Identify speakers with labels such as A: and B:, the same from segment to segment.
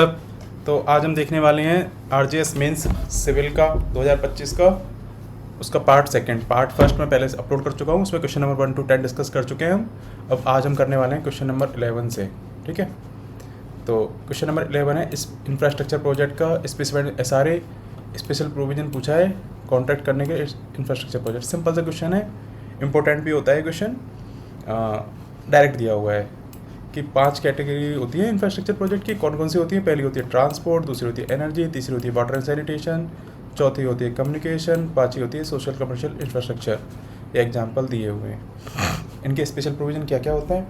A: तो आज हम देखने वाले हैं आरजीएस मेंस सिविल का 2025 का उसका पार्ट सेकंड। पार्ट फर्स्ट में पहले से अपलोड कर चुका हूँ, उसमें क्वेश्चन नंबर 1 to 10 डिस्कस कर चुके हैं हम। अब आज हम करने वाले हैं क्वेश्चन नंबर 11 से, ठीक है। तो क्वेश्चन नंबर 11 है इस इंफ्रास्ट्रक्चर प्रोजेक्ट का स्पेसिफाइड एसआरए स्पेशल प्रोविजन पूछा है कॉन्ट्रैक्ट करने के इंफ्रास्ट्रक्चर प्रोजेक्ट। सिंपल सा क्वेश्चन है, इंपॉर्टेंट भी होता है क्वेश्चन, डायरेक्ट दिया हुआ है कि 5 कैटेगरी होती है इंफ्रास्ट्रक्चर प्रोजेक्ट की। कौन कौन सी होती है? पहली होती है ट्रांसपोर्ट, दूसरी होती है एनर्जी, तीसरी होती है वाटर एंड सैनिटेशन, चौथी होती है कम्युनिकेशन, पांचवी होती है सोशल कमर्शियल इंफ्रास्ट्रक्चर। ये एग्जांपल दिए हुए हैं। इनके स्पेशल प्रोविजन क्या क्या होता है?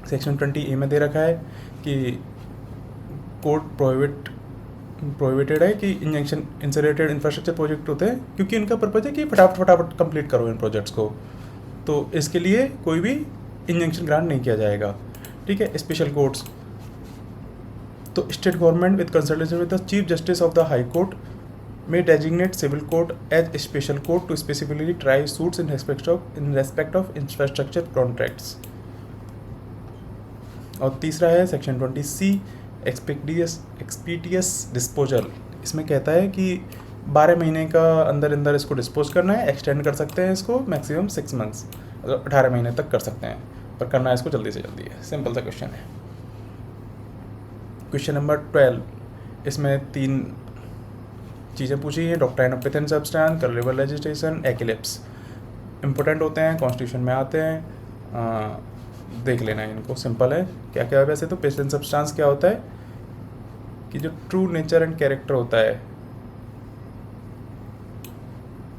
A: सेक्शन 20A में दे रखा है कि कोर्ट प्रोहिबिटेड है कि इंजेक्शन इंसरेटेड इंफ्रास्ट्रक्चर प्रोजेक्ट होते हैं, क्योंकि इनका पर्पज है कि फटाफट कंप्लीट करो इन प्रोजेक्ट्स को। तो इसके लिए कोई भी इंजेक्शन ग्रांट नहीं किया जाएगा, ठीक है। स्पेशल कोर्ट्स, तो state government with consultation with the chief justice of the high court में designate civil court as special court to specifically try suits in respect of infrastructure contracts. और तीसरा है सेक्शन 20C एक्सपीडियस डिस्पोजल। इसमें कहता है कि 12 महीने का अंदर इसको डिस्पोज करना है। एक्सटेंड कर सकते हैं इसको मैक्सिमम 6 मंथ्स, 18 महीने तक कर सकते हैं, पर करना है इसको जल्दी से जल्दी है। सिंपल सा क्वेश्चन है। क्वेश्चन नंबर 12, इसमें 3 चीज़ें पूछी हैं, doctrine of pith and substance, colourable legislation, eclipse. Important होते हैं, कॉन्स्टिट्यूशन में आते हैं, देख लेना है इनको। सिंपल है। क्या क्या है वैसे तो पिथेन सब्सटेंस क्या होता है कि जो ट्रू नेचर एंड कैरेक्टर होता है,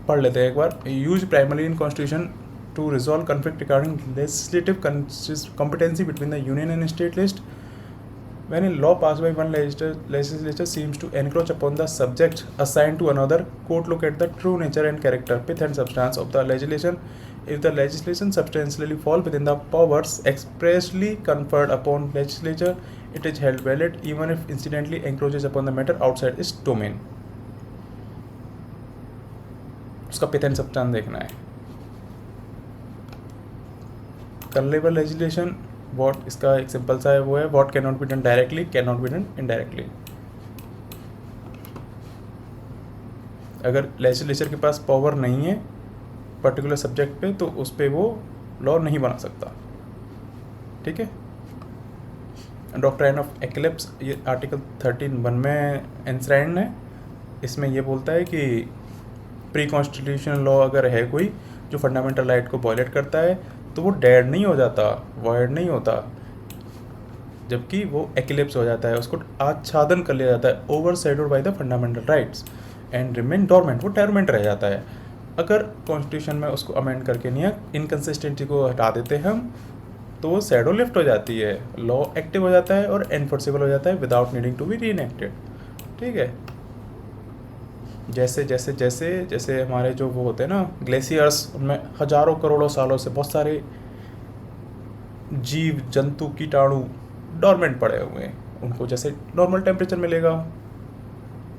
A: पढ़ लेते हैं एक बार। Use primary in constitution to resolve conflict regarding legislative competency between the union and state list. When a law passed by one legislature seems to encroach upon the subject assigned to another, court look at the true nature and character, pith and substance of the legislation. If the legislation substantially fall within the powers expressly conferred upon legislature, it is held valid even if incidentally encroaches upon the matter outside its domain. उसका pith and substance देखना है। Colourable legislation, what, इसका एक simple सा है, वो है what can not be done directly, can not be done indirectly. अगर लेजिस्लेचर के पास पावर नहीं है पर्टिकुलर सब्जेक्ट पे, तो उस पर वो लॉ नहीं बना सकता, ठीक है। डॉक्ट्राइन ऑफ एक्लिप्स, ये आर्टिकल 13(1) में एंश्राइंड है। इसमें ये बोलता है कि प्री कॉन्स्टिट्यूशनल लॉ अगर है कोई जो फंडामेंटल राइट को वायलेट करता है, तो वो डेड नहीं हो जाता, वॉइड नहीं होता, जबकि वो एक्लिप्स हो जाता है, उसको आच्छादन कर लिया जाता है, overshadowed by the fundamental rights and remain dormant, वो डोरमेंट रह जाता है। अगर कॉन्स्टिट्यूशन में उसको अमेंड करके नहीं है, इनकन्सिस्टेंसी को हटा देते हैं हम, तो वो शैडो लिफ्ट हो जाती है, लॉ एक्टिव हो जाता है और एनफोर्सेबल हो जाता है विदाउट नीडिंग टू बी रीएनेक्टेड, ठीक है। जैसे हमारे जो वो होते हैं ना ग्लेशियर्स, उनमें हजारों करोड़ों सालों से बहुत सारे जीव जंतु कीटाणु डोरमेंट पड़े हुए हैं, उनको जैसे नॉर्मल टेम्परेचर मिलेगा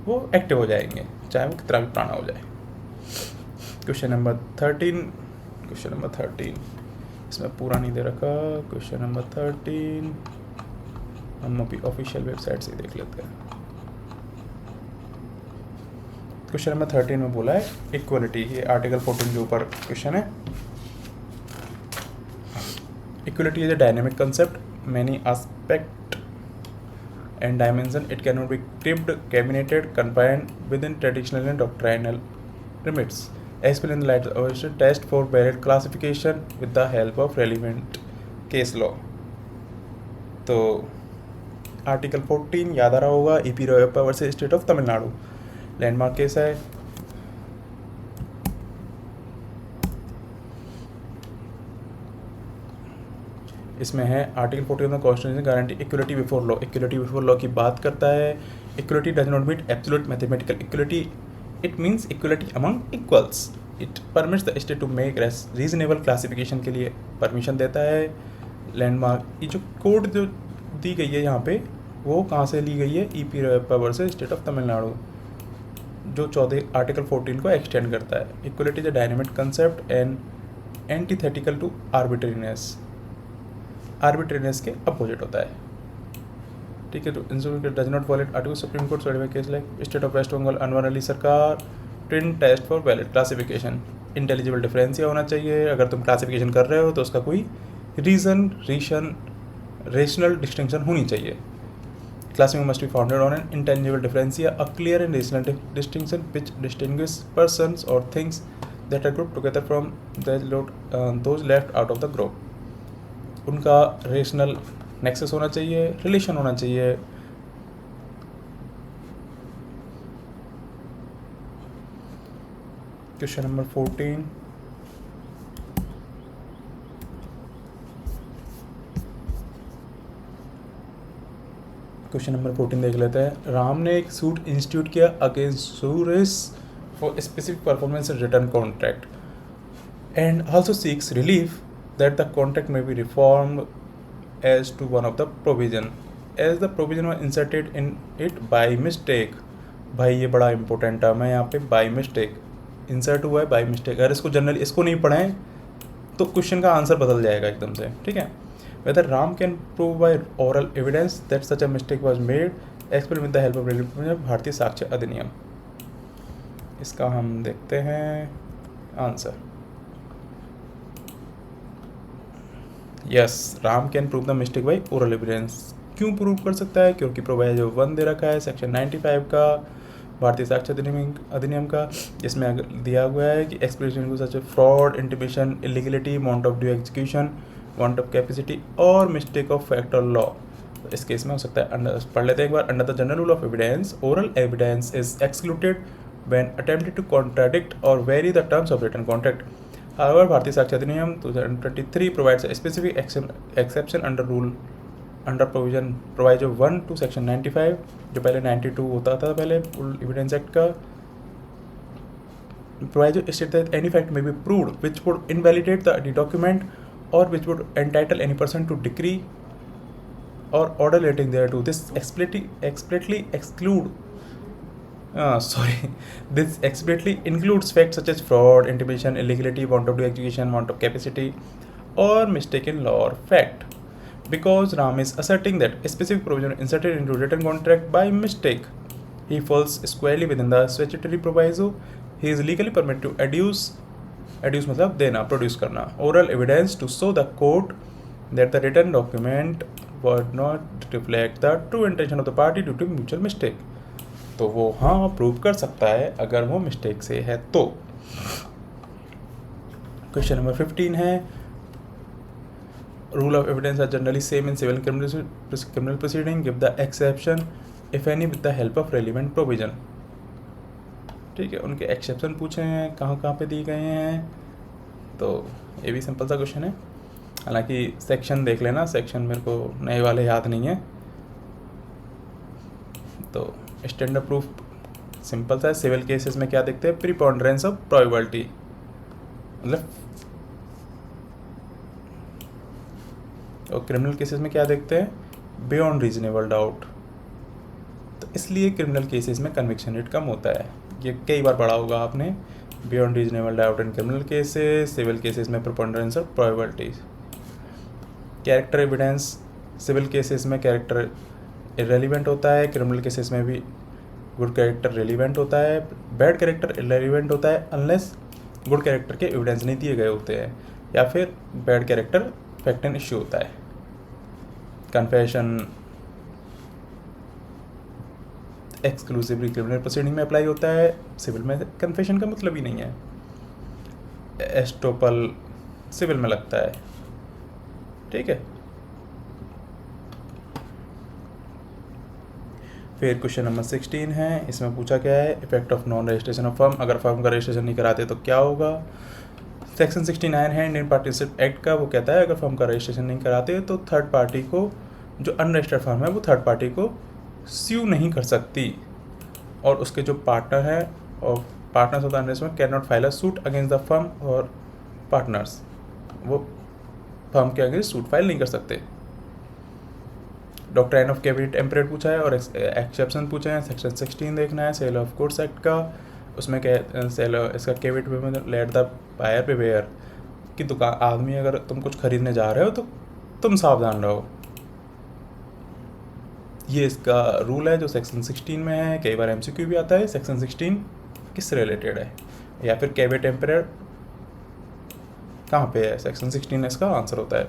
A: वो एक्टिव हो जाएंगे, चाहे वो कितना भी पुराना हो जाए। क्वेश्चन नंबर 13 इसमें पूरा नहीं दे रखा। क्वेश्चन नंबर 13 हम अभी ऑफिशियल वेबसाइट से देख लेते हैं। क्वेश्चन नंबर 13 में बोला है इक्वलिटी, ये आर्टिकल 14 के ऊपर क्वेश्चन है। Equality is a dynamic concept, many aspect and dimension, it can not be cribbed, cabined, confined within traditional and doctrinal limits, explain the light of test for valid classification with the help of relevant case law. तो article 14 याद आ रहा होगा, EP Royappa versus state of Tamil Nadu, landmark case है। इसमें है article 14 में constitution guarantee equality before law. Equality before law की बात करता है। Equality does not mean absolute mathematical equality, it means equality among equals. It permits the state to make reasonable classification के लिए परमिशन देता है। लैंडमार्क, ये जो कोड जो दी गई है यहाँ पे, वो कहाँ से ली गई है? EP Royappa versus state of Tamil Nadu, जो 14 आर्टिकल 14 को एक्सटेंड करता है। Equality is a dynamic concept and antithetical to arbitrariness, arbitrariness के अपोजिट होता है। ठीक है, तो institute does not violate article Supreme Court certified case like state of West Bengal Anwar Ali Sarkar twin test for valid classification. Intelligible differentia होना चाहिए, अगर तुम क्लासिफिकेशन कर रहे हो तो उसका कोई रेशनल डिस्टिंक्शन होनी चाहिए। Classifying must be founded on an intangible differentia, a clear and rational distinction which distinguishes persons or things that are grouped together from those left out of the group. उनका rational nexus होना चाहिए, relation होना चाहिए। Question number 14, question number 14 देख लेते हैं। राम ने एक सूट इंस्टीट्यूट किया against Suresh for specific performance return contract and also seeks relief that the contract may be reformed as to one of the provision as the provision was inserted in it by mistake. भाई ये बड़ा important term है यहाँ पे, by mistake insert हुआ है by mistake. अगर इसको जनरली इसको नहीं पढ़ें तो क्वेश्चन का आंसर बदल जाएगा एकदम से, ठीक है। Whether Ram can prove by oral evidence that such a mistake was made, explain with the help of भारतीय साक्ष्य अधिनियम। इसका हम देखते हैं answer. Yes, Ram can prove the mistake by oral evidence. क्यों प्रूव कर सकता है? क्योंकि प्रोवाइजो 1 दे रखा है सेक्शन 95 का भारतीय साक्ष्य अधिनियम का, जिसमें दिया हुआ है कि explanation such fraud, intimation, illegality, amount of due execution, want of capacity और मिस्टेक ऑफ फैक्ट और लॉ। तो इस केस में हो सकता है, पढ़ लेते हैं एक बार। Under the general rule of evidence, oral evidence is excluded when attempted to contradict or vary the terms of written contract. However Bharatiya Sakshya Adhiniyam 2023 provides a specific exception under provision proviso 1 to section 95, जो पहले 92 होता था पहले evidence act का। Proviso state that any fact may be proved which would invalidate the document or which would entitle any person to decree or order relating thereto. This explicitly includes facts such as fraud, intimidation, illegality, want of due execution, want of capacity, or mistaken law or fact. Because Ram is asserting that a specific provision inserted into written contract by mistake, he falls squarely within the statutory proviso. He is legally permitted to adduce मतलब देना, produce करना oral evidence to show the court that the written document would not reflect the true intention of the party due to mutual mistake. तो वो हाँ prove कर सकता है अगर वो मिस्टेक से है तो। क्वेश्चन नंबर 15 है, rule of evidence are generally same in civil criminal proceeding, give the exception if any with the help of relevant provision. ठीक है, उनके एक्सेप्शन पूछे हैं कहाँ पे दिए गए हैं, तो ये भी सिंपल सा क्वेश्चन है। हालांकि सेक्शन देख लेना, सेक्शन मेरे को नए वाले याद नहीं है। तो स्टैंडर्ड प्रूफ सिंपल सा है। सिविल केसेस में क्या देखते हैं? प्रीपोंडरेंस ऑफ प्रोबेबिलिटी, मतलब। और क्रिमिनल केसेस में क्या देखते हैं? Beyond reasonable doubt. तो इसलिए क्रिमिनल केसेस में कन्विक्शन रेट कम होता है। ये कई बार पढ़ा होगा आपने, beyond reasonable doubt in criminal cases, civil cases में preponderance of probability. Character evidence, civil cases में कैरेक्टर इररेलेवेंट होता है, क्रिमिनल केसेस में भी गुड कैरेक्टर रेलिवेंट होता है, बैड कैरेक्टर इररेलेवेंट होता है अनलेस गुड कैरेक्टर के एविडेंस नहीं दिए गए होते हैं, या फिर bad character fact and issue होता है। कन्फेशन एक्सक्लूसिवली क्रिमिनल प्रोसीडिंग में अप्लाई होता है, सिविल में कन्फेशन का मतलब ही नहीं है। एस्टोपल सिविल में लगता है, ठीक है। फिर क्वेश्चन नंबर 16 है, इसमें पूछा क्या है? Effect of non registration of firm, अगर फर्म का रजिस्ट्रेशन नहीं कराते तो क्या होगा? सेक्शन 69 है इंडियन पार्टनरशिप एक्ट का, वो कहता है अगर फर्म का रजिस्ट्रेशन नहीं कराते तो थर्ड पार्टी को, जो अनरजिस्टर्ड फर्म है वो थर्ड पार्टी को स्यू नहीं कर सकती, और उसके जो पार्टनर है और partners of the understanding can not file a suit against the firm और पार्टनर्स, वो फर्म के अगेंस्ट सूट फाइल नहीं कर सकते। डॉक्ट्राइन ऑफ कैबिनेट टेम्परेट पूछा है और एक्सेप्शन पूछे हैं। सेक्शन 16 देखना है सेल ऑफ गुड्स एक्ट का, उसमें क्या सेल इसका कैबिनेट में लेट द बायर बिवेयर कि दुकान आदमी अगर तुम कुछ खरीदने जा रहे हो तो तुम सावधान रहो, ये इसका रूल है जो सेक्शन 16 में है। कई बार एमसीक्यू भी आता है, सेक्शन 16 किससे रिलेटेड है, या फिर कैवेट एम्परर कहाँ पे है, सेक्शन 16 इसका आंसर होता है।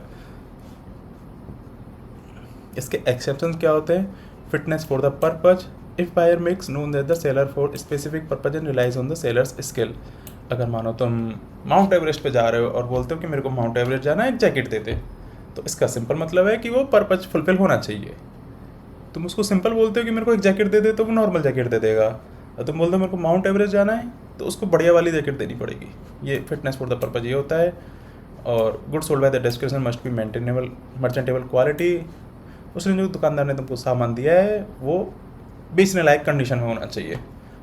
A: इसके एक्सेप्शंस क्या होते हैं, fitness for the purpose, if buyer makes known that the seller for specific purpose and relies on the seller's skill. अगर मानो तुम माउंट एवरेस्ट पे जा रहे हो और बोलते हो कि मेरे को माउंट एवरेस्ट जाना है, एक जैकेट दे दे, तो इसका सिंपल मतलब है कि वो पर्पज फुलफिल होना चाहिए। तुम उसको सिंपल बोलते हो कि मेरे को एक जैकेट दे दे, तो वो नॉर्मल जैकेट दे देगा। और तुम बोलते हो मेरे को माउंट एवरेस्ट जाना है, तो उसको बढ़िया वाली जैकेट देनी पड़ेगी। ये फिटनेस फॉर द पर्पज ये होता है। और good sold by the description must be maintainable merchantable quality. उसने जो दुकानदार ने तुमको सामान दिया है वो बेचने लायक कंडीशन में होना चाहिए,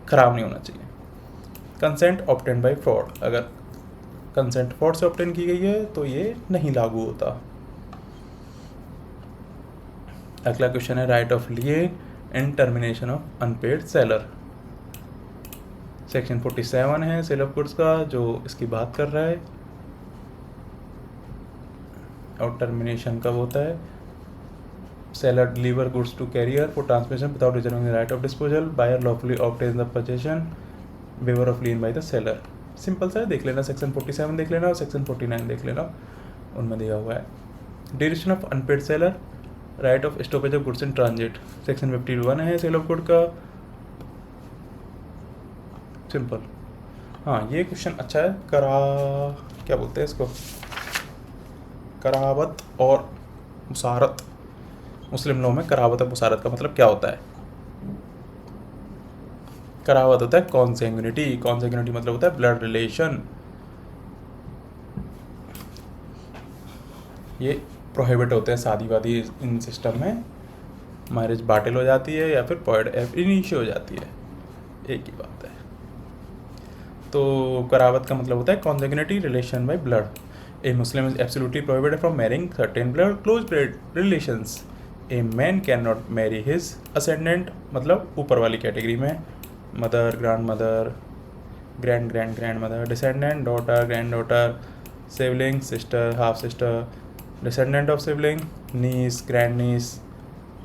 A: ख़राब नहीं होना चाहिए। कंसेंट ऑब्टेन बाय फ्रॉड, अगर कंसेंट फ्रॉड से ऑब्टेन की गई है तो ये नहीं लागू होता। अगला क्वेश्चन है right of lien and termination of unpaired seller. Section 47 है सेल ऑफ गुड्स का, जो इसकी बात कर रहा है। और टर्मिनेशन कब होता है, seller deliver goods to carrier for transmission without reserving the right of disposal, buyer lawfully obtains the possession, waiver of lien by the seller। Simple सा है, देख लेना, सेक्शन 47 देख लेना और सेक्शन 49 देख लेना, उनमें दिया हुआ है। Duration of unpaired seller, right of stoppage of goods in transit, section 51 है सेल ऑफ गुड का। सिंपल, हाँ ये क्वेश्चन अच्छा है। क्या बोलते हैं इसको, करावत और मुसारत। मुस्लिम लॉ में करावत और मुसारत का मतलब क्या होता है। करावत होता है कॉन्सेग्युनिटी, कॉन्सेग्युनिटी मतलब होता है ब्लड रिलेशन। ये प्रोहिबिट होते हैं शादी वादी इन सिस्टम में, मैरिज बाटिल हो जाती है या फिर पॉइड इनिशियो हो जाती है, एक ही बात है। तो करावत का मतलब होता है consanguinity relation by blood. A Muslim is absolutely prohibited from marrying certain blood close blood relations. A man can not marry his ascendant, मतलब ऊपर वाली कैटेगरी में mother, grand mother, grand grand grand mother, descendant, daughter, grand daughter, sibling, sister, half sister, descendant of sibling, niece, grand niece,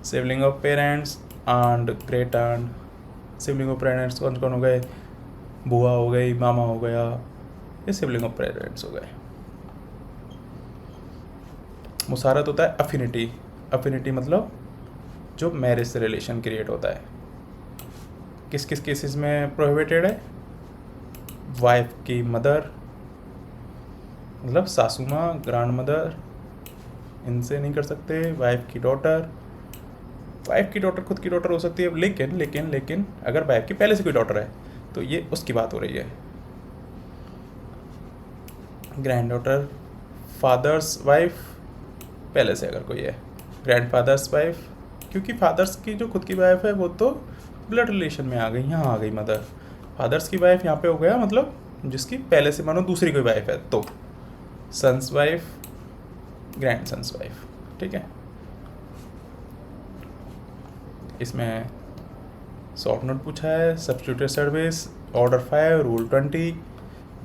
A: sibling of parents, aunt, great aunt. Sibling of parents कौन कौन हो गए, बुआ हो गई, मामा हो गया, ये सिबलिंग ऑफ पेरेंट्स हो गए। मुसारत होता है अफिनिटी, अफिनिटी मतलब जो मैरिज से रिलेशन क्रिएट होता है। किस किस केसेस में प्रोहिबिटेड है, वाइफ की मदर मतलब सासू माँ, ग्रैंड मदर, इनसे नहीं कर सकते। वाइफ की डॉटर, वाइफ की डॉटर खुद की डॉटर हो सकती है, लेकिन लेकिन लेकिन अगर वाइफ की पहले से कोई डॉटर है तो ये उसकी बात हो रही है। ग्रैंड डॉटर, फादर्स वाइफ पहले से अगर कोई है, ग्रैंड फादर्स वाइफ, क्योंकि फादर्स की जो खुद की वाइफ है वो तो ब्लड रिलेशन में आ गई, यहाँ आ गई मदर। फादर्स की वाइफ यहाँ पे हो गया मतलब जिसकी पहले से मानो दूसरी कोई वाइफ है, तो son's wife, grand son's wife, ठीक है। इसमें शॉर्ट नोट पूछा है, सब्स्टिट्यूटेड सर्विस, ऑर्डर 5 रूल 20,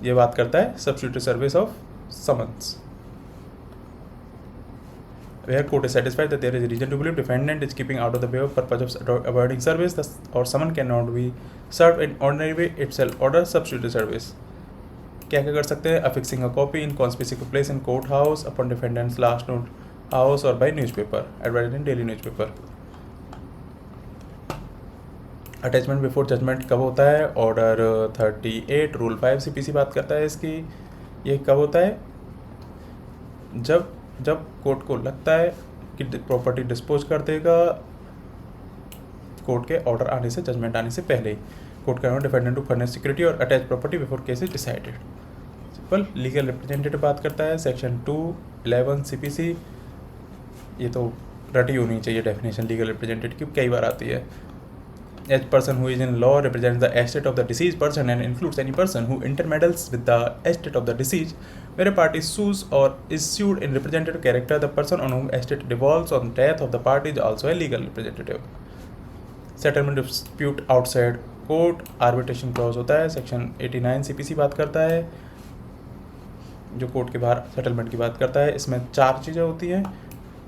A: ये बात करता है substituted service of summons. Where court is satisfied that there is a reason to believe defendant is keeping out of the way of purpose of avoiding service, thus or summon cannot be served in ordinary way itself, order substituted service। क्या क्या कर सकते हैं, affixing a copy in conspicuous place in court house upon defendant's last note house or by newspaper, advertised in daily newspaper। Attachment before judgement कब होता है, order 38 rule 5 CPC बात करता है इसकी। ये कब होता है, जब कोर्ट को लगता है कि प्रॉपर्टी डिस्पोज कर देगा कोर्ट के ऑर्डर आने से, जजमेंट आने से पहले ही। कोर्ट का डिफेंडेंट टू फर्निश सिक्योरिटी और attach property before case is decided. Simple. Legal representative बात करता है सेक्शन 211 CPC। ये तो रटी होनी चाहिए डेफिनेशन लीगल रिप्रेजेंटेटिव की, कई बार आती है। Each person who is in law represents the estate of the deceased person and includes any person who intermeddles with the estate of the deceased, where a party sues or is sued in representative character. The person on whom estate devolves on death of the party is also a legal representative. Settlement dispute outside court, arbitration clause होता है, section 89 CPC बात करता है, जो court के बाहर settlement की बात करता है। इसमें 4 चीज़ें होती हैं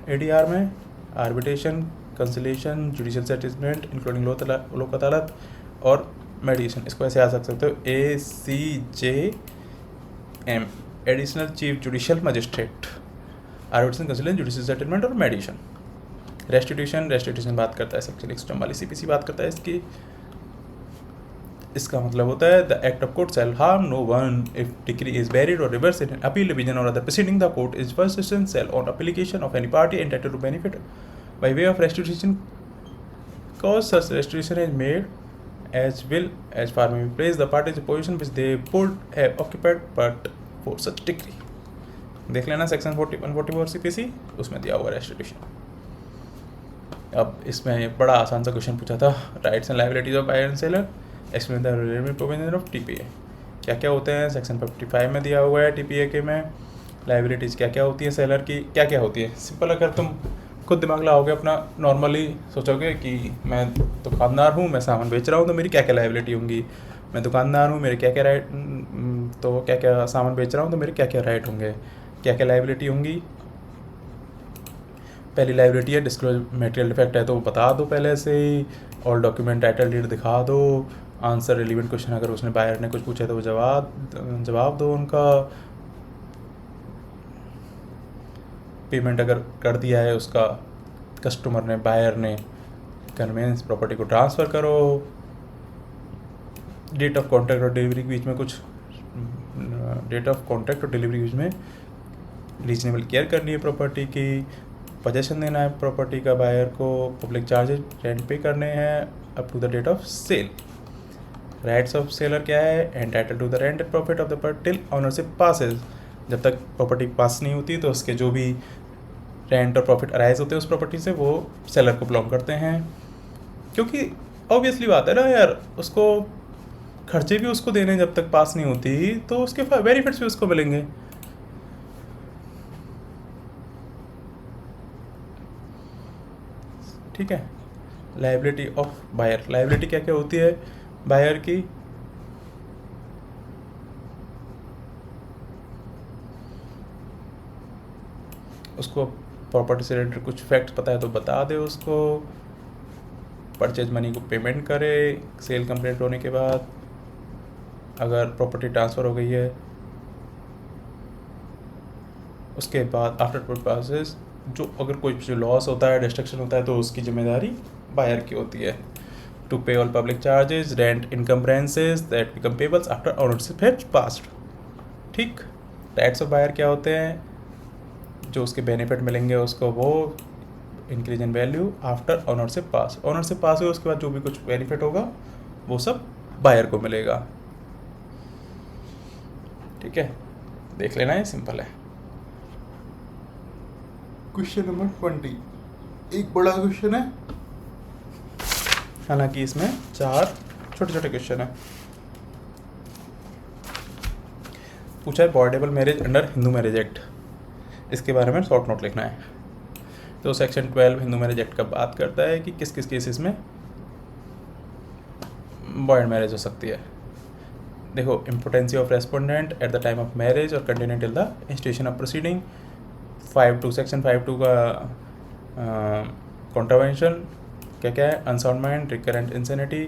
A: ADR में। Arbitration conciliation, judicial settlement including लोक अदालत और मेडिएशन। इसको ऐसे आ सकते हो ACJM, additional chief judicial magistrate, arbitration, conciliation, judicial settlement और मेडिएशन। रेस्टिट्यूशन बात करता है सेक्शन 104 वाली CPC बात करता है इसकी। इसका मतलब होता है the act of court shall harm no one if decree is varied और रिवर्स इन अपील डिवीजन और other proceeding the court is first instance shall on application of any party entitled to benefit by way of restitution cause such restitution is made as far may place the parties in position which they would have occupied but for such decree। देख लेना section 41-44 CPC, उसमें दिया हुआ restitution. अब इसमें बड़ा आसान सा क्वेश्चन पूछा था, rights and liabilities of buyer and seller, explain the relevant provision of TPA। क्या क्या होते हैं, सेक्शन 55 में दिया हुआ है TPA के में। लायबिलिटीज़ क्या क्या होती है, सेलर की क्या क्या होती है। सिंपल, अगर तुम खुद दिमाग लगाओगे अपना, नॉर्मली सोचोगे कि मैं दुकानदार हूँ, मैं सामान बेच रहा हूँ, तो मेरी क्या क्या लायबिलिटी होंगी। मैं दुकानदार हूँ, मेरे क्या क्या राइट, तो क्या क्या सामान बेच रहा हूँ, तो मेरे क्या क्या राइट होंगे, क्या क्या लायबिलिटी होंगी। पहली लायबिलिटी है डिस्क्लोज मटेरियल डिफेक्ट है तो बता दो पहले से ही, ऑल डॉक्यूमेंट टाइटल डीड दिखा दो, आंसर रिलीवेंट क्वेश्चन अगर उसने बायर ने कुछ पूछा तो वो जवाब दो उनका, पेमेंट अगर कर दिया है उसका कस्टमर ने, बायर ने, कन्वेंस प्रॉपर्टी को ट्रांसफ़र करो, डेट ऑफ कॉन्ट्रैक्ट और डिलीवरी के बीच में कुछ, डेट ऑफ कॉन्ट्रैक्ट और डिलीवरी के बीच में रीजनेबल केयर करनी है प्रॉपर्टी की, पोजेशन देना है प्रॉपर्टी का बायर को, पब्लिक चार्जेस रेंट पे करने हैं up to the date of sale. Rights of seller क्या है, entitled to the rent and profit of the property till ownership passes. जब तक प्रॉपर्टी पास नहीं होती तो उसके जो भी रेंट और प्रॉफिट अराइज होते हैं उस प्रॉपर्टी से वो सेलर को बिलोंग करते हैं, क्योंकि ऑब्वियसली बात है ना यार, उसको खर्चे भी उसको देने जब तक पास नहीं होती तो उसके बेनिफिट्स भी उसको मिलेंगे। ठीक है। लायबिलिटी ऑफ बायर, लायबिलिटी क्या क्या होती है बायर की, उसको प्रॉपर्टी से रिलेटेड कुछ फैक्ट्स पता है तो बता दे उसको, परचेज मनी को पेमेंट करे सेल कंप्लीट होने के बाद, अगर प्रॉपर्टी ट्रांसफ़र हो गई है उसके बाद आफ्टर प्रोसेस जो अगर कोई जो लॉस होता है, डिस्ट्रक्शन होता है तो उसकी जिम्मेदारी बायर की होती है। To pay all public charges, rent, encumbrances that become payables after ownership has passed. ठीक। राइट्स ऑफ बायर क्या होते हैं, जो उसके बेनिफिट मिलेंगे उसको, वो increase in value after ownership pass, ownership pass हुई उसके बाद जो भी कुछ बेनिफिट होगा वो सब बायर को मिलेगा। ठीक है, देख लेना है, सिंपल है। क्वेश्चन नंबर 20 एक बड़ा क्वेश्चन है, हालांकि इसमें 4 छोटे छोटे क्वेश्चन है। पूछा है voidable marriage under Hindu marriage act, इसके बारे में शॉर्ट नोट लिखना है। तो सेक्शन 12 हिंदू मैरिज एक्ट का बात करता है कि किस किस केसेस में बॉयड मैरिज हो सकती है। देखो, impotency of respondent at the time of marriage और continue till the institution of proceeding. 5(2) section 5(2) का कॉन्ट्रावेंशन क्या क्या है, unsound mind, recurrent insanity,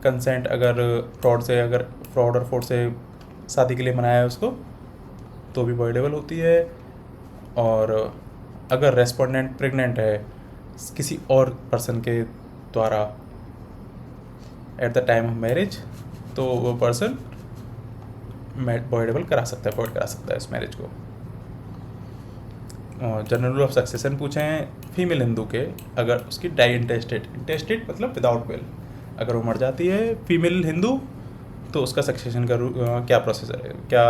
A: consent अगर फ्रॉड और फोर्स से शादी के लिए मनाया है उसको तो भी वॉइडेबल होती है, और अगर रेस्पोंडेंट प्रेग्नेंट है किसी और पर्सन के द्वारा eight the time of marriage तो वो पर्सन वॉइडेबल करा सकता है, वॉइड करा सकता है इस मैरिज को। जनरल रूल ऑफ सक्सेशन पूछे हैं, फीमेल हिंदू के अगर उसकी डाई इंटेस्टेड मतलब विदाउट विल अगर वो मर जाती है फीमेल हिंदू तो उसका सक्सेशन का क्या प्रोसेसर है, क्या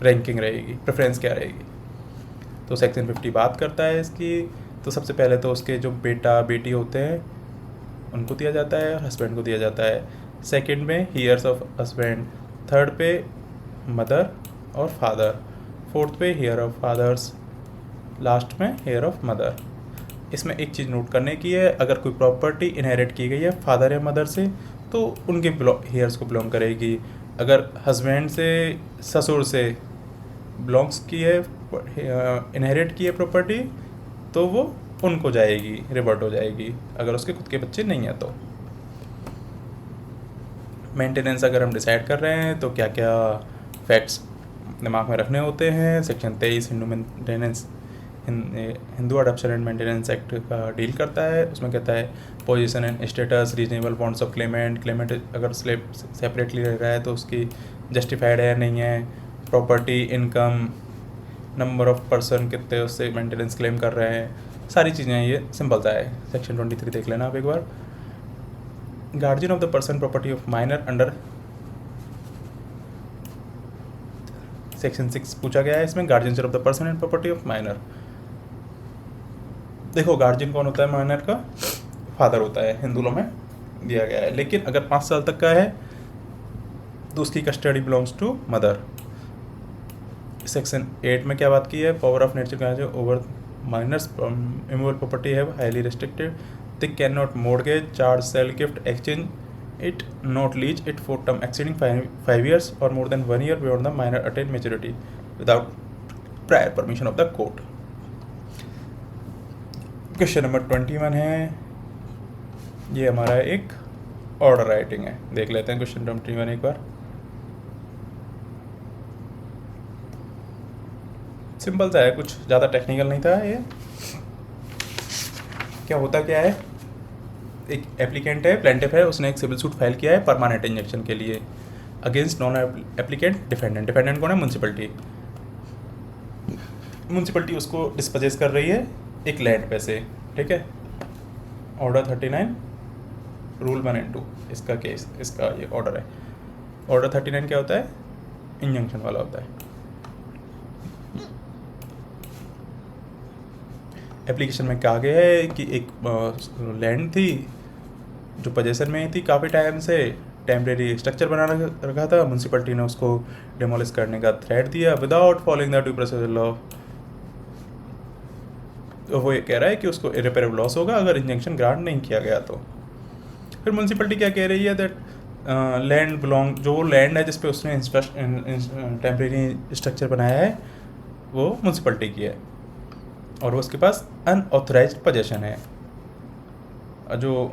A: रैंकिंग रहेगी, प्रेफरेंस क्या रहेगी। तो सेक्शन 50 बात करता है इसकी। तो सबसे पहले तो उसके जो बेटा बेटी होते हैं उनको दिया जाता है, हस्बैंड को दिया जाता है। सेकंड में हीयर्स ऑफ हस्बैंड, थर्ड पे मदर और फादर, फोर्थ पे हेयर ऑफ फादर्स, लास्ट में हेयर ऑफ मदर। इसमें एक चीज़ नोट करने की है, अगर कोई प्रॉपर्टी इनहेरिट की गई है फादर या मदर से तो उनके हेयर्स को बिलोंग करेगी। अगर हस्बैंड से ससुर से बिलोंग्स की है, इनहेरिट की है प्रॉपर्टी तो वो उनको जाएगी, रिवर्ट हो जाएगी अगर उसके खुद के बच्चे नहीं हैं तो। मेंटेनेंस अगर हम डिसाइड कर रहे हैं तो क्या क्या फैक्ट्स दिमाग में रखने होते हैं। Section 23 Hindu maintenance Hindu adoption and maintenance act का डील करता है। उसमें कहता है position and status, reasonable bonds of Clement, Clement अगर स्लेब सेपरेटली रह रहा है तो उसकी जस्टिफाइड है नहीं है, property, income, number of person कितने उससे मेंटेनेंस क्लेम कर रहे हैं, सारी चीज़ें ये सिंपल सा है। सेक्शन 23 देख लेना आप एक बार। Guardian of the person property of minor under section 6 पूछा गया है इसमें, guardian of the person and property of minor. देखो गार्जियन कौन होता है माइनर का? फादर होता है, हिंदू लॉ में दिया गया है। लेकिन अगर 5 साल तक का है तो उसकी custody belongs to mother. Section 8 में क्या बात की है? पावर ऑफ नेचर का जो ओवर माइनर्स इमूवेबल प्रॉपर्टी है highly restricted, they can not mortgage, charge, sale, gift, exchange it, not lease it for term exceeding 5 years or more than 1 year beyond the minor attain maturity without prior permission of the court। Question number 21 है, ये हमारा एक order writing है। देख लेते हैं question 21 एक बार। Simple सा है, कुछ ज़्यादा टेक्निकल नहीं था ये। क्या होता क्या है, एक एप्लीकेंट है, प्लेंटिफ है, उसने एक सिविल सूट फाइल किया है परमानेंट इंजेक्शन के लिए against non applicant defendant. Defendant कौन है? म्यूनसिपलिटी। म्यूनसिपलिटी उसको डिस्पोजेस कर रही है एक लैंड पे से, ठीक है। ऑर्डर 39 रूल 1 एंड 2 इसका केस, इसका ये ऑर्डर है। ऑर्डर 39 क्या होता है? इंजंक्शन वाला होता है। एप्लीकेशन में कहा गया है कि एक लैंड थी जो पोजेशन में थी काफ़ी टाइम से, टेम्परेरी स्ट्रक्चर बना रखा था, म्यूनसिपलिटी ने उसको डिमोलिश करने का थ्रेट दिया without following the due process law. तो वो ये कह रहा है कि उसको इरिपेरेबल लॉस होगा अगर इंजेक्शन ग्रांट नहीं किया गया तो। फिर म्यूनसिपलिटी क्या कह रही है? दैट लैंड बिलोंग, जो लैंड है जिस पे उसने टेम्परेरी स्ट्रक्चर बनाया है वो म्यूनसिपलिटी की है और वो उसके पास अनऑथराइज्ड पोजेशन है। जो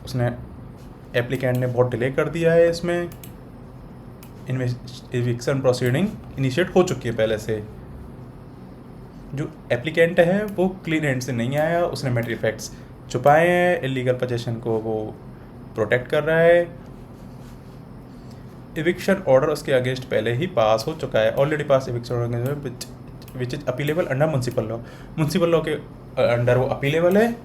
A: उसने एप्लीकेंट ने बहुत डिले कर दिया है, इसमें इविक्शन प्रोसीडिंग इनिशिएट हो चुकी है पहले से। जो एप्लीकेंट है वो क्लीन हैंड से नहीं आया, उसने मैटेरियल फैक्ट्स छुपाए हैं, इलीगल पोजेशन को वो प्रोटेक्ट कर रहा है। इविक्शन ऑर्डर उसके अगेंस्ट पहले ही पास हो चुका है, already pass eviction order which is appealable under municipal law. Municipal law के अंडर वो अपीलेबल है।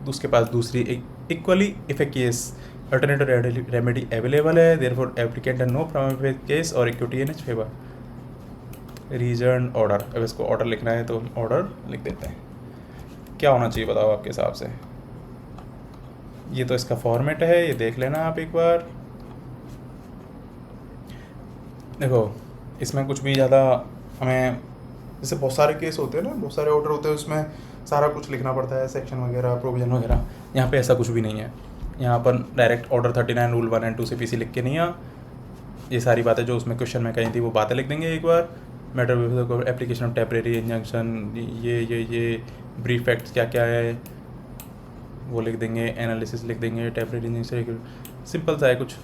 A: उसके पास दूसरी एक equally efficacious alternative remedy available है। Therefore applicant has no prima case और equity in his favour. Reason order, अब इसको ऑर्डर लिखना है तो हम ऑर्डर लिख देते हैं। क्या होना चाहिए बताओ आपके हिसाब से? ये तो इसका फॉर्मेट है, ये देख लेना आप एक बार। देखो इसमें कुछ भी ज़्यादा हमें, जैसे बहुत सारे केस होते हैं ना, बहुत सारे ऑर्डर होते हैं, उसमें सारा कुछ लिखना पड़ता है, सेक्शन वगैरह, प्रोविजन वगैरह। यहाँ पे ऐसा कुछ भी नहीं है। यहाँ पर डायरेक्ट ऑर्डर 39 रूल 1 एंड 2 से पीसी लिख के नहीं आ, ये सारी बातें जो उसमें क्वेश्चन में कही थी वो बातें लिख देंगे एक बार। Matter application of temporary injunction, ये ब्रीफ फैक्ट्स क्या क्या है वो लिख देंगे, एनालिसिस लिख देंगे, टेम्परेरी इंजंक्शन सिंपल सा है कुछ।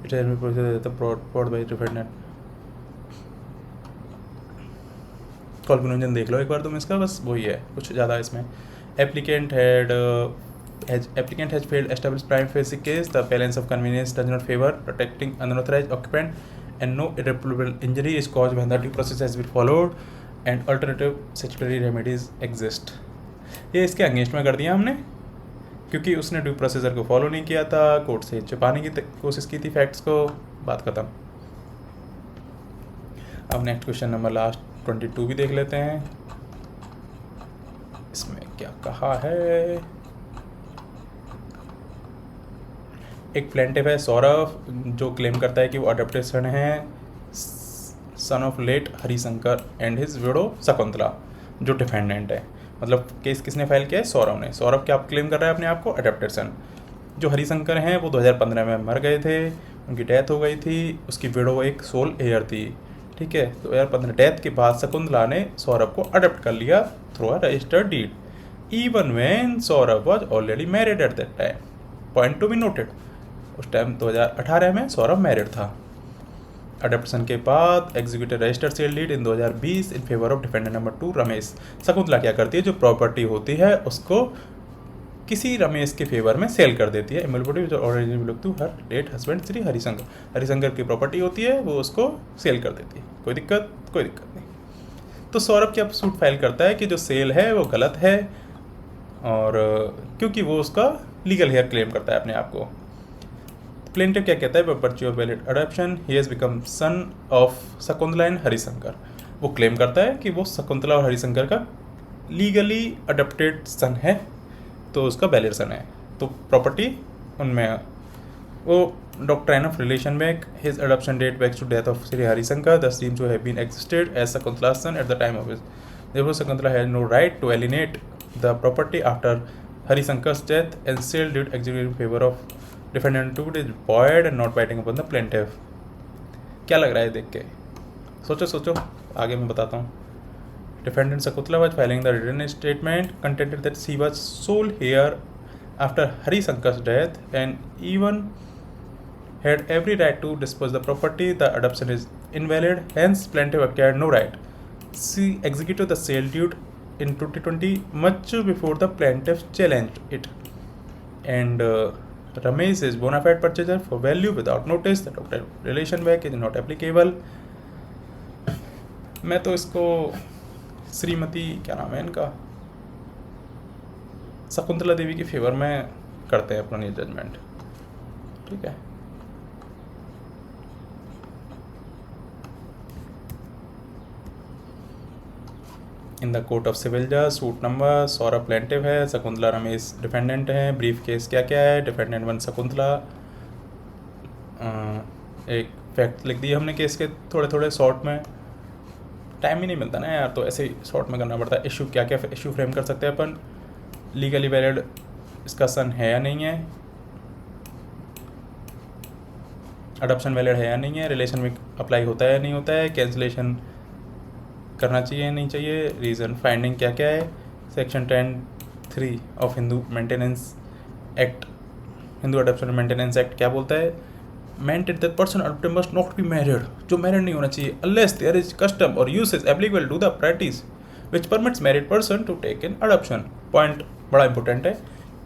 A: बाई डिफेंडेंट कॉन्क्लूजन देख लो एक बार तुम इसका, बस वही है, कुछ ज़्यादा इसमें। Applicant has failed establish prime facie case, the balance of convenience does not favour protecting unauthorised occupant and no irreparable injury is caused when the due process has been followed and alternative statutory remedies exist. ये इसके against में कर दिया हमने क्योंकि उसने due procedure को follow नहीं किया था, कोर्ट से छुपाने की कोशिश की थी फैक्ट्स को, बात खत्म। अब नेक्स्ट क्वेश्चन नंबर लास्ट 22 भी देख लेते हैं। इसमें क्या कहा है? एक प्लेंटिफ है सौरभ जो क्लेम करता है कि वो अडॉप्टेड सन है, son of late Harishankar and his widow Shakuntala, जो डिफेंडेंट है। मतलब केस किसने फाइल किया है? सौरभ ने। सौरभ क्या क्लेम कर रहा है अपने आप को? अडॉप्टेड सन। जो हरिशंकर हैं वो 2015 में मर गए थे, उनकी डेथ हो गई थी, उसकी विडो एक सोल हेयर थी, ठीक है। 2015 डेथ के बाद शकुंतला ने सौरभ को अडॉप्ट कर लिया through a registered deed, even when Saurabh was already married at that time. Point to be noted. उस टाइम 2018 में सौरभ मैरिड था. अडॉप्शन के बाद executive registered sale deed in 2020 in favour of defendant number 2 Ramesh. Shakuntala क्या करती है, जो प्रॉपर्टी होती है उसको किसी रमेश के फेवर में सेल कर देती है. इमोबिलिटी जो already belong to her late husband Shri Harishankar. Harishankar की प्रॉपर्टी होती है, वो उसको सेल कर देती है. कोई दिक्कत नहीं. तो सौरभ क्या सूट फाइल करता है कि जो सेल है वो गलत है, और क्योंकि वो उसका लीगल हेयर क्लेम करता है अपने आप को. प्लेंटिव क्या कहता है, by virtue of valid adoption he has become son of Shakuntala and Harishankar. वो क्लेम करता है कि वो शकुंतला और हरिशंकर का लीगली अडॉप्टेड सन है, तो उसका वैलिड सन है. तो प्रॉपर्टी उनमें वो doctrine of relation back his adoption date backs to death of Shri Harishankar the seems to have been existed as Shakuntala's son at the time of his. Therefore Shakuntala has no right to alienate the property after Harishankar's death, and sale deed executed in favor of defendant 2 is void and not binding upon the plaintiff. क्या लग रहा है देख के? सोचो आगे मैं बताता हूँ. Defendant Shakuntala was filing the written statement contended that she was sole heir after Harishankar's death and even had every right to dispose the property. The adoption is invalid, hence plaintiff acquired no right. She executed the sale deed in 2020 much before the plaintiff challenged it, and Ramesh is bona fide purchaser for value without notice. The doctor relation back is not applicable. मैं तो इसको श्रीमती क्या नाम है इनका, शकुंतला देवी के favour में करते हैं अपना ये जजमेंट. ठीक है. In the court of civil जज सूट नंबर सौरभ प्लेंटिव है, शकुंतला रमेश डिफेंडेंट है. ब्रीफ केस क्या क्या है, डिफेंडेंट 1 शकुंतला. एक फैक्ट लिख दिए हमने केस के थोड़े शॉर्ट में. टाइम ही नहीं मिलता ना यार, तो ऐसे ही शॉर्ट में करना पड़ता है. इशू क्या क्या इशू फ्रेम कर सकते हैं अपन. लीगली वैलिड इसका सन है या नहीं है, अडॉप्शन वैलिड है या नहीं है, रिलेशन में अप्लाई होता है या नहीं होता है, कैंसिलेशन करना चाहिए या नहीं चाहिए, रीज़न फाइंडिंग क्या क्या है. Section 10(3) of Hindu maintenance act, Hindu adoption maintenance act क्या बोलता है, maintain that person adopted must not be married. जो मैरिड नहीं होना चाहिए अनलेस देयर इज कस्टम और usage applicable to the practice which permits married person to take in adoption. Point बड़ा important है,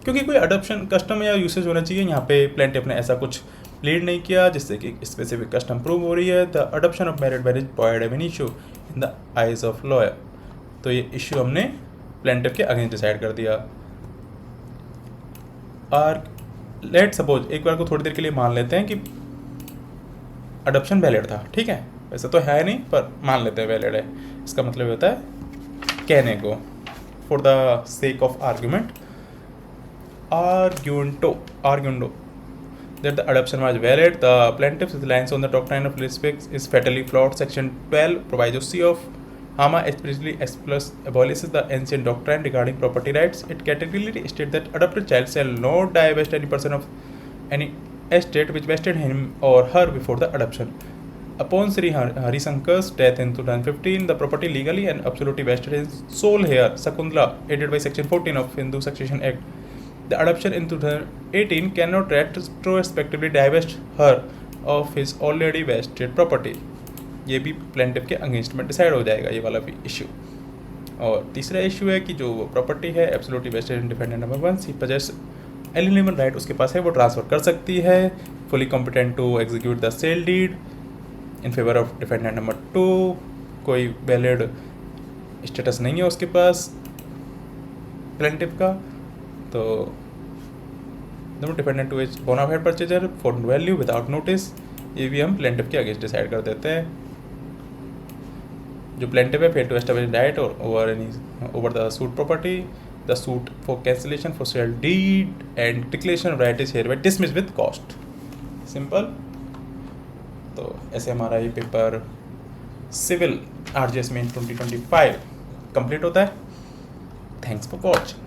A: क्योंकि कोई अडॉप्शन कस्टम या यूसेज होना चाहिए. यहाँ पे प्लेंटिफ ने ऐसा कुछ लीड नहीं किया जिससे कि स्पेसिफिक कस्टम प्रूव हो रही है. The adoption of married marriage void an issue in the eyes of lawyer. तो ये इशू हमने प्लेंटिफ के अगेंस्ट डिसाइड कर दिया. और लेट सपोज एक बार को थोड़ी देर के लिए मान लेते हैं कि अडॉप्शन वैलिड था. ठीक है, वैसे तो है नहीं पर मान लेते हैं वैलिड है. इसका मतलब होता है कहने को, for the sake of argument, arguendo that the adoption was valid. The plaintiff's reliance on the doctrine of respect is fatally flawed. Section 12 proviso C of Hama explicitly abolishes the ancient doctrine regarding property rights. It categorically states that adopted child shall not divest any person of any estate which vested him or her before the adoption. Upon Sri Harishankar's death in 2015, the property legally and absolutely vested his sole heir, Shakuntala, aided by Section 14 of Hindu Succession Act. The adoption in 2018 cannot retrospectively divest her of his already vested property. ये भी plaintiff के against में decide हो जाएगा ये वाला भी issue. और तीसरा इशू है कि जो प्रॉपर्टी है absolutely vested in defendant number 1 she possesses eligible right उसके पास है, वो ट्रांसफ़र कर सकती है. Fully competent to execute the sale deed in favour of defendant number 2. कोई वैलिड स्टेटस नहीं है उसके पास प्लेंटिफ का. तो डिफेंडेंट टू इज बोना FIDE purchaser for value without notice. ये भी हम प्लेंटिफ के अगेंस्ट डिसाइड कर देते हैं. जो प्लेंटिफ है fail to establish right over the suit property. The suit for cancellation for sale deed and declaration of right is hereby dismissed with cost. Simple. तो ऐसे हमारा ये paper civil RGS mains 2025 complete होता है. Thanks for watching.